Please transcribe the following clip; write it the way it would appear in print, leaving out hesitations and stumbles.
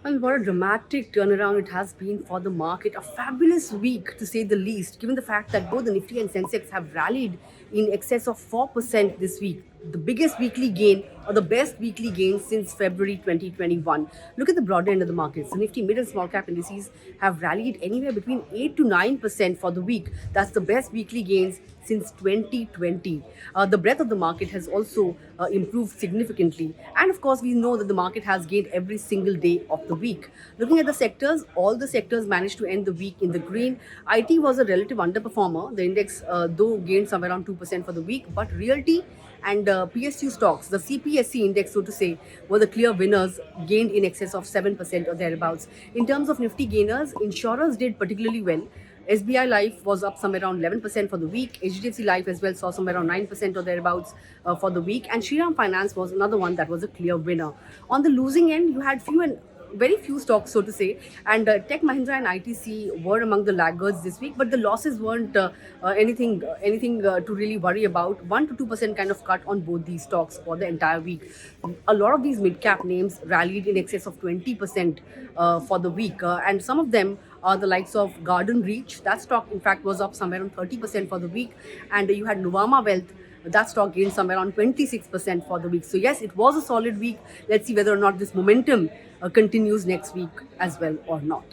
Well, what a dramatic turnaround it has been for the market. A fabulous week, to say the least, given the fact that both the Nifty and Sensex have rallied in excess of 4% this week. The biggest weekly gain or the best weekly gain since February 2021. Look at the broader end of the markets. The Nifty mid and small cap indices have rallied anywhere between 8 to 9% for the week. That's the best weekly gains since 2020. The breadth of the market has also improved significantly. And of course, we know that the market has gained every single day of the week. Looking at the sectors, all the sectors managed to end the week in the green. IT was a relative underperformer. The index, though, gained somewhere around 2% for the week, but realty and PSU stocks, the CPSC index, so to say, were the clear winners, gained in excess of 7% or thereabouts. In terms of Nifty gainers, insurers did particularly well. SBI Life was up somewhere around 11% for the week. HDFC Life as well saw somewhere around 9% or thereabouts for the week. And Shriram Finance was another one that was a clear winner. On the losing end, you had very few stocks, so to say, and Tech Mahindra and ITC were among the laggards this week, but the losses weren't anything to really worry about. 1 to 2% kind of cut on both these stocks for the entire week. A lot of these mid cap names rallied in excess of 20% for the week, and some of them are the likes of Garden Reach. That stock, in fact, was up somewhere around 30% for the week, and you had Nuvama Wealth. That stock gained somewhere around 26% for the week. So yes, it was a solid week. Let's see whether or not this momentum continues next week as well or not.